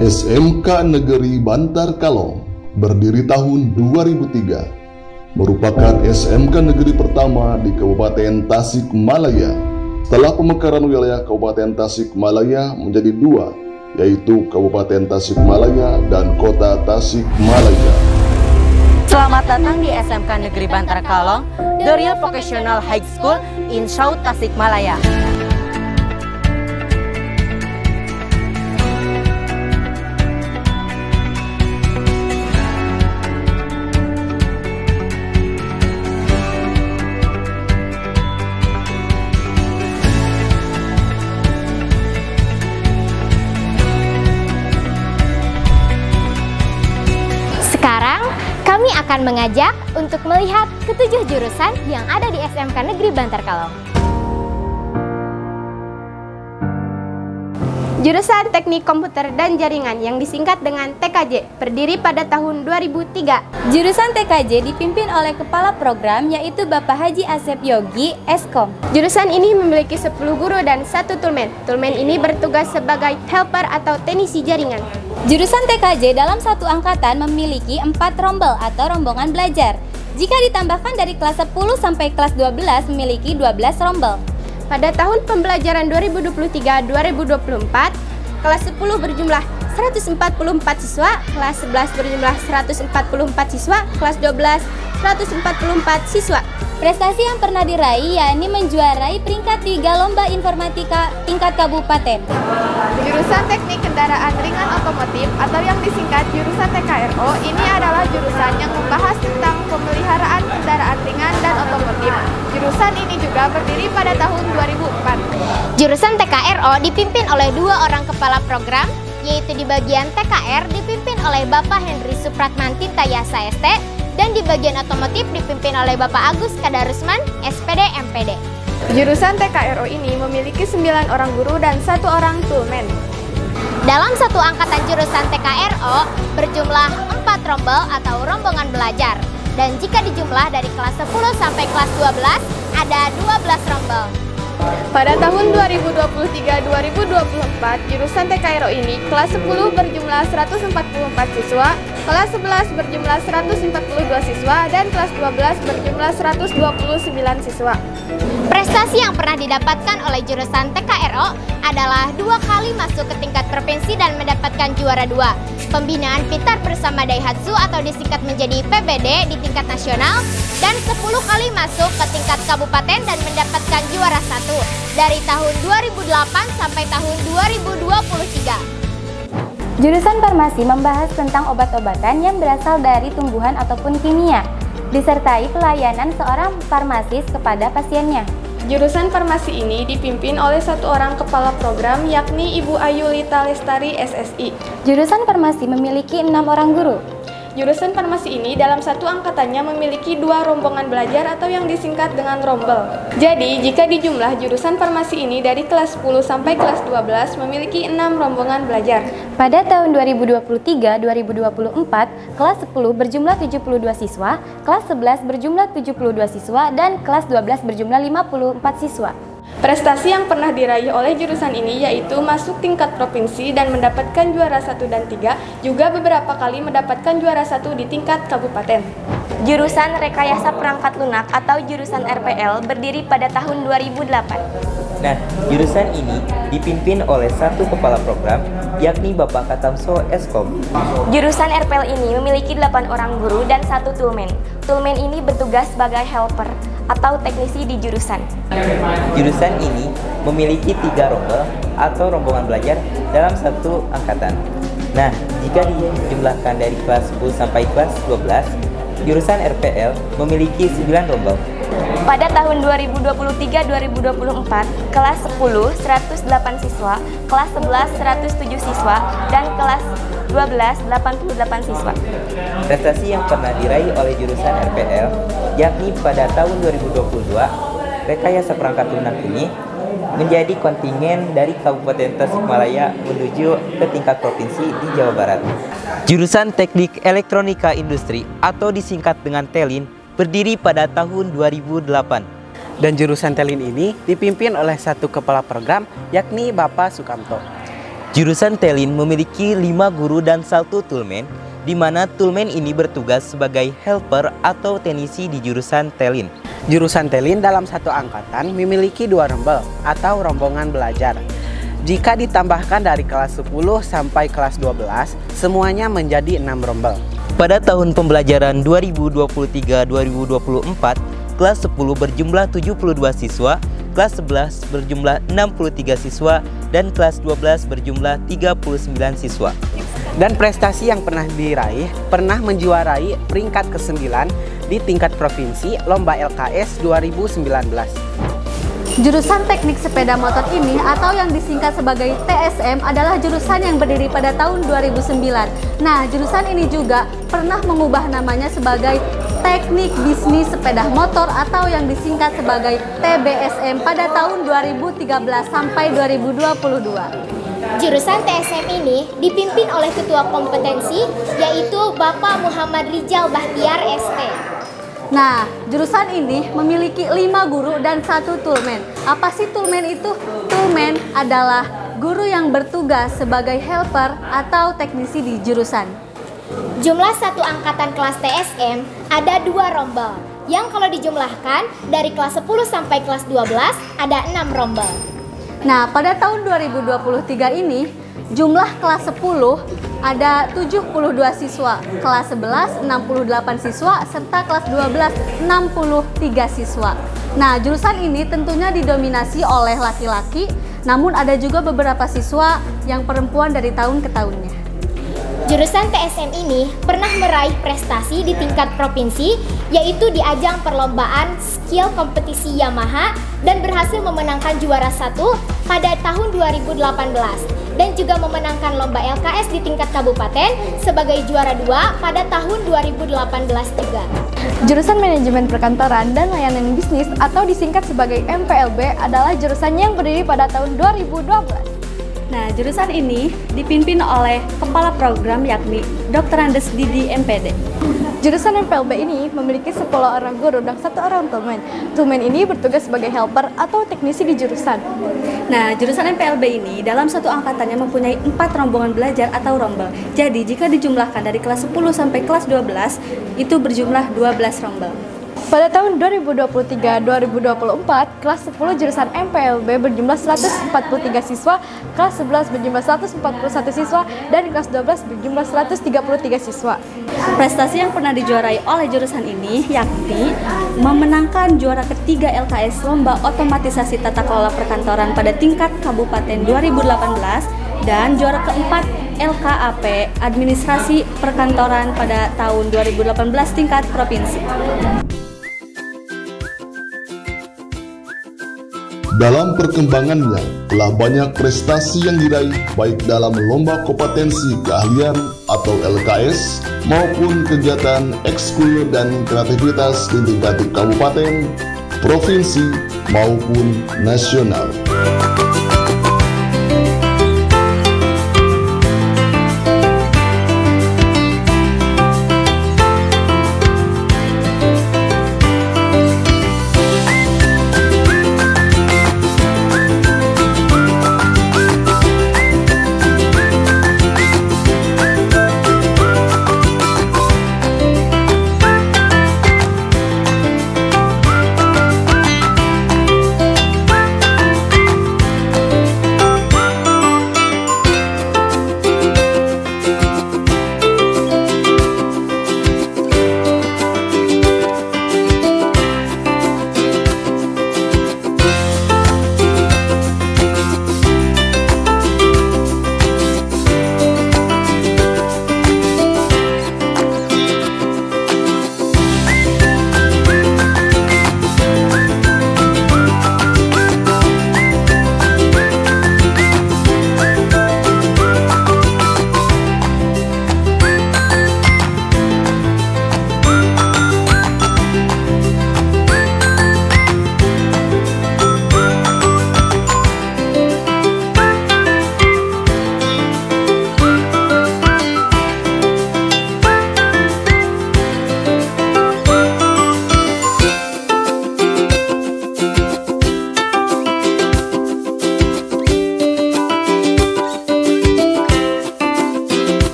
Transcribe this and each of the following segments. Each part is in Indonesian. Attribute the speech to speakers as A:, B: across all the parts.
A: SMK Negeri Bantar Kalong berdiri tahun 2003, merupakan SMK Negeri pertama di Kabupaten Tasikmalaya. Setelah pemekaran wilayah Kabupaten Tasikmalaya menjadi dua, yaitu Kabupaten Tasikmalaya dan Kota Tasikmalaya.
B: Selamat datang di SMK Negeri Bantar Kalong, The Real Vocational High School in South Tasikmalaya.
C: Sekarang, kami akan mengajak untuk melihat ketujuh jurusan yang ada di SMK Negeri Bantar Kalong. Jurusan Teknik Komputer dan Jaringan yang disingkat dengan TKJ berdiri pada tahun 2003.
D: Jurusan TKJ dipimpin oleh Kepala Program yaitu Bapak Haji Asep Yogi, Eskom.
C: Jurusan ini memiliki 10 guru dan 1 tulmen. Tulmen ini bertugas sebagai helper atau teknisi jaringan.
D: Jurusan TKJ dalam satu angkatan memiliki 4 rombel atau rombongan belajar. Jika ditambahkan dari kelas 10 sampai kelas 12 memiliki 12 rombel.
C: Pada tahun pembelajaran 2023-2024, kelas 10 berjumlah 144 siswa, kelas 11 berjumlah 144 siswa, kelas 12 144 siswa.
D: Prestasi yang pernah diraih yakni menjuarai peringkat 3 lomba informatika tingkat kabupaten.
E: Jurusan Teknik Kendaraan Ringan Otomotif atau yang disingkat jurusan TKRO ini adalah jurusan yang membahas tentang pemeliharaan kendaraan ringan dan otomotif. Jurusan ini juga berdiri pada tahun 2004.
C: Jurusan TKRO dipimpin oleh 2 orang kepala program, yaitu di bagian TKR dipimpin oleh Bapak Henry Supratman Tintayasa ST, dan di bagian otomotif dipimpin oleh Bapak Agus Kadarusman, SPD MPD.
E: Jurusan TKRO ini memiliki 9 orang guru dan 1 orang tulmen.
C: Dalam satu angkatan jurusan TKRO berjumlah 4 rombel atau rombongan belajar. Dan jika dijumlah dari kelas 10 sampai kelas 12 ada 12 rombel.
E: Pada tahun 2023-2024, jurusan TKRO ini kelas 10 berjumlah 144 siswa, kelas 11 berjumlah 142 siswa, dan kelas 12 berjumlah 129 siswa.
C: Prestasi yang pernah didapatkan oleh jurusan TKRO adalah 2 kali masuk ke tingkat provinsi dan mendapatkan juara 2. Pembinaan Pitar bersama Daihatsu atau disingkat menjadi PBD di tingkat nasional, dan 10 kali masuk ke tingkat kabupaten dan mendapatkan juara 1 dari tahun 2008 sampai tahun 2023.
D: Jurusan Farmasi membahas tentang obat-obatan yang berasal dari tumbuhan ataupun kimia, disertai pelayanan seorang farmasis kepada pasiennya.
E: Jurusan Farmasi ini dipimpin oleh 1 orang kepala program yakni Ibu Ayulita Lestari SSI.
D: Jurusan Farmasi memiliki 6 orang guru.
E: Jurusan Farmasi ini dalam satu angkatannya memiliki 2 rombongan belajar atau yang disingkat dengan rombel. Jadi, jika dijumlah jurusan Farmasi ini dari kelas 10 sampai kelas 12 memiliki 6 rombongan belajar.
D: Pada tahun 2023-2024, kelas 10 berjumlah 72 siswa, kelas 11 berjumlah 72 siswa, dan kelas 12 berjumlah 54 siswa.
E: Prestasi yang pernah diraih oleh jurusan ini yaitu masuk tingkat provinsi dan mendapatkan juara 1 dan 3, juga beberapa kali mendapatkan juara 1 di tingkat kabupaten.
B: Jurusan Rekayasa Perangkat Lunak atau jurusan RPL berdiri pada tahun 2008.
F: Nah, jurusan ini dipimpin oleh 1 kepala program, yakni Bapak Katamso Eskom.
B: Jurusan RPL ini memiliki 8 orang guru dan 1 tulmen. Tulmen ini bertugas sebagai helper atau teknisi di jurusan.
F: Jurusan ini memiliki 3 rombel atau rombongan belajar dalam satu angkatan. Nah, jika dijumlahkan dari kelas 10 sampai kelas 12, jurusan RPL memiliki 9 rombel.
B: Pada tahun 2023-2024, kelas 10 108 siswa, kelas 11 107 siswa, dan kelas 12 88 siswa.
F: Prestasi yang pernah diraih oleh jurusan RPL yakni pada tahun 2022, Rekayasa Perangkat Lunak ini menjadi kontingen dari Kabupaten Tasikmalaya menuju ke tingkat provinsi di Jawa Barat. Jurusan Teknik Elektronika Industri atau disingkat dengan TELIN berdiri pada tahun 2008.
G: Dan jurusan TELIN ini dipimpin oleh 1 kepala program yakni Bapak Sukamto.
F: Jurusan Telin memiliki 5 guru dan 1 tulmen, di mana tulmen ini bertugas sebagai helper atau teknisi di jurusan Telin.
G: Jurusan Telin dalam satu angkatan memiliki 2 rombel atau rombongan belajar. Jika ditambahkan dari kelas 10 sampai kelas 12, semuanya menjadi 6 rombel.
F: Pada tahun pembelajaran 2023-2024, kelas 10 berjumlah 72 siswa, kelas 11 berjumlah 63 siswa, dan kelas 12 berjumlah 39 siswa.
G: Dan prestasi yang pernah diraih, pernah menjuarai peringkat ke-9 di tingkat provinsi Lomba LKS 2019.
H: Jurusan Teknik Sepeda Motor ini atau yang disingkat sebagai TSM adalah jurusan yang berdiri pada tahun 2009. Nah, jurusan ini juga pernah mengubah namanya sebagai Teknik Bisnis Sepeda Motor atau yang disingkat sebagai TBSM pada tahun 2013 sampai 2022.
C: Jurusan TSM ini dipimpin oleh Ketua Kompetensi, yaitu Bapak Muhammad Rijal Bahtiar ST.
H: Nah, jurusan ini memiliki 5 guru dan 1 tulmen. Apa sih tulmen itu? Tulmen adalah guru yang bertugas sebagai helper atau teknisi di jurusan.
C: Jumlah satu angkatan kelas TSM ada 2 rombel, yang kalau dijumlahkan dari kelas 10 sampai kelas 12 ada 6 rombel.
H: Nah, pada tahun 2023 ini jumlah kelas 10 ada 72 siswa, kelas 11 68 siswa, serta kelas 12 63 siswa. Nah, jurusan ini tentunya didominasi oleh laki-laki, namun ada juga beberapa siswa yang perempuan dari tahun ke tahunnya.
C: Jurusan TSM ini pernah meraih prestasi di tingkat provinsi, yaitu di ajang perlombaan skill kompetisi Yamaha dan berhasil memenangkan juara 1 pada tahun 2018 dan juga memenangkan lomba LKS di tingkat kabupaten sebagai juara 2 pada tahun 2018 juga.
H: Jurusan Manajemen Perkantoran dan Layanan Bisnis atau disingkat sebagai MPLB adalah jurusan yang berdiri pada tahun 2012. Nah, jurusan ini dipimpin oleh Kepala Program yakni Dr. Andes Didi MPD. Jurusan MPLB ini memiliki 10 orang guru dan 1 orang tulmen. Tulmen ini bertugas sebagai helper atau teknisi di jurusan. Nah, jurusan MPLB ini dalam satu angkatannya mempunyai 4 rombongan belajar atau rombel. Jadi, jika dijumlahkan dari kelas 10 sampai kelas 12, itu berjumlah 12 rombel. Pada tahun 2023-2024, kelas 10 jurusan MPLB berjumlah 143 siswa, kelas 11 berjumlah 141 siswa, dan kelas 12 berjumlah 133 siswa. Prestasi yang pernah dijuarai oleh jurusan ini yakni memenangkan juara ketiga LKS Lomba Otomatisasi Tata Kelola Perkantoran pada tingkat kabupaten 2018 dan juara keempat LKAP Administrasi Perkantoran pada tahun 2018 tingkat provinsi.
A: Dalam perkembangannya, telah banyak prestasi yang diraih baik dalam lomba kompetensi keahlian atau LKS maupun kegiatan ekskul dan kreativitas di tingkat kabupaten, provinsi maupun nasional.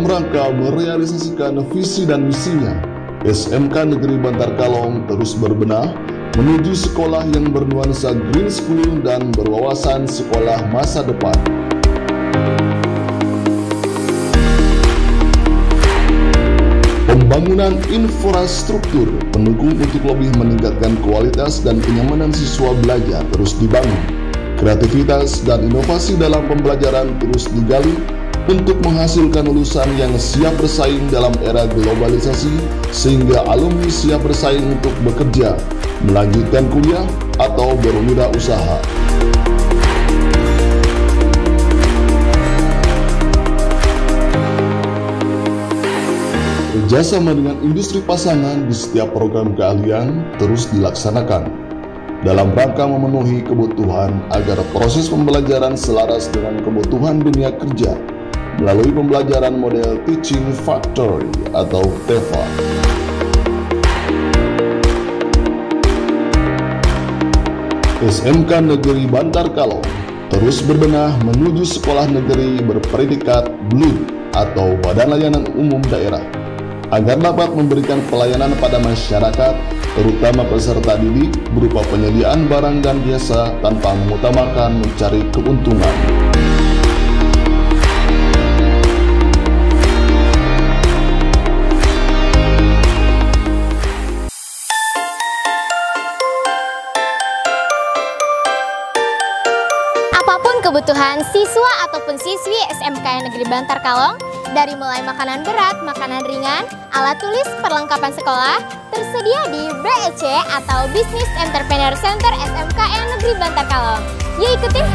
A: Dalam rangka merealisasikan visi dan misinya, SMK Negeri Bantar Kalong terus berbenah menuju sekolah yang bernuansa green school dan berwawasan sekolah masa depan. Pembangunan infrastruktur pendukung untuk lebih meningkatkan kualitas dan kenyamanan siswa belajar terus dibangun. Kreativitas dan inovasi dalam pembelajaran terus digali untuk menghasilkan lulusan yang siap bersaing dalam era globalisasi, sehingga alumni siap bersaing untuk bekerja, melanjutkan kuliah, atau berwirausaha. Kerjasama dengan industri pasangan di setiap program keahlian terus dilaksanakan dalam rangka memenuhi kebutuhan agar proses pembelajaran selaras dengan kebutuhan dunia kerja melalui pembelajaran model Teaching Factory atau TEFA. SMK Negeri Bantar Kalong terus berbenah menuju sekolah negeri berpredikat BLUM atau Badan Layanan Umum Daerah, agar dapat memberikan pelayanan pada masyarakat, terutama peserta didik, berupa penyediaan barang dan jasa tanpa mengutamakan mencari keuntungan.
C: Apapun kebutuhan siswa ataupun siswi SMK Negeri Bantar Kalong, dari mulai makanan berat, makanan ringan, alat tulis, perlengkapan sekolah, tersedia di BEC atau Business Entrepreneur Center SMKN Negeri Bantar Kalong. Yuk ikutin!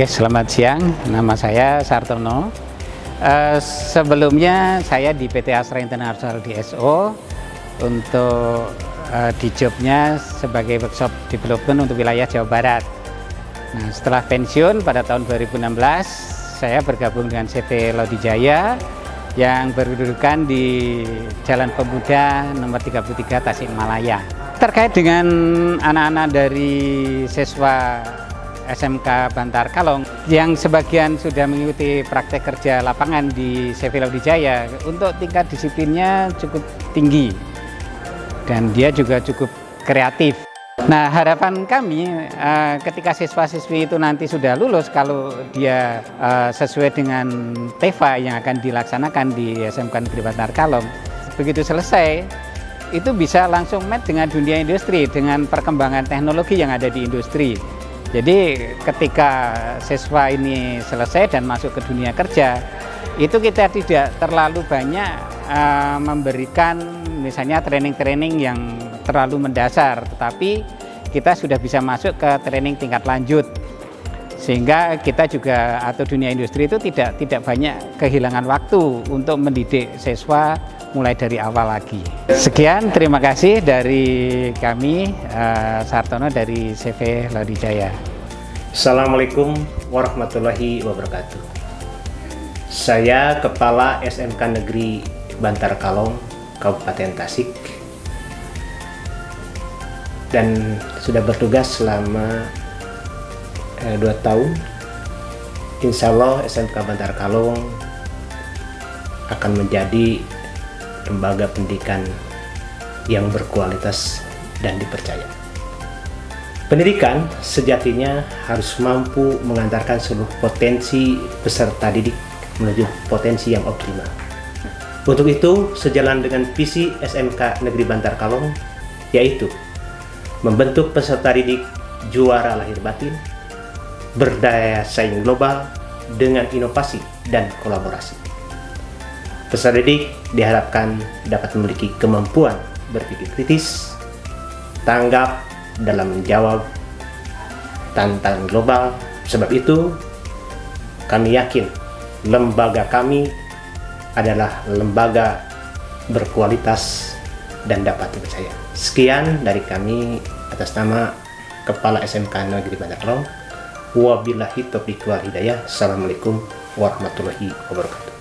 I: Oke, selamat siang. Nama saya Sartono. Sebelumnya saya di PT Astra International DSO untuk di jobnya sebagai workshop development untuk wilayah Jawa Barat. Nah, setelah pensiun pada tahun 2016, saya bergabung dengan CV Laudijaya yang berkedudukan di Jalan Pemuda nomor 33 Tasikmalaya. Terkait dengan anak-anak dari siswa SMK Bantar Kalong yang sebagian sudah mengikuti praktek kerja lapangan di CV Laudijaya, untuk tingkat disiplinnya cukup tinggi dan dia juga cukup kreatif. Nah, harapan kami ketika siswa-siswi itu nanti sudah lulus, kalau dia sesuai dengan TEFA yang akan dilaksanakan di SMK Negeri Bantar Kalong, begitu selesai itu bisa langsung match dengan dunia industri, dengan perkembangan teknologi yang ada di industri. Jadi ketika siswa ini selesai dan masuk ke dunia kerja, itu kita tidak terlalu banyak memberikan misalnya training-training yang terlalu mendasar, tetapi kita sudah bisa masuk ke training tingkat lanjut, sehingga kita juga atau dunia industri itu tidak banyak kehilangan waktu untuk mendidik siswa mulai dari awal lagi. Sekian, terima kasih dari kami, Sartono dari CV Laudijaya.
J: Assalamualaikum warahmatullahi wabarakatuh. Saya Kepala SMK Negeri Bantar Kalong, Kabupaten Tasik, dan sudah bertugas selama 2 tahun. Insya Allah SMK Bantar Kalong akan menjadi lembaga pendidikan yang berkualitas dan dipercaya. Pendidikan sejatinya harus mampu mengantarkan seluruh potensi peserta didik menuju potensi yang optimal. Untuk itu, sejalan dengan visi SMK Negeri Bantar Kalong, yaitu membentuk peserta didik juara lahir batin, berdaya saing global dengan inovasi dan kolaborasi. Peserta didik diharapkan dapat memiliki kemampuan berpikir kritis, tanggap dalam menjawab tantangan global. Sebab itu, kami yakin lembaga kami adalah lembaga berkualitas dan dapat dipercaya. Sekian dari kami atas nama Kepala SMK Negeri Bandar Kalong. Wabillahi taufiq wal hidayah. Assalamualaikum warahmatullahi wabarakatuh.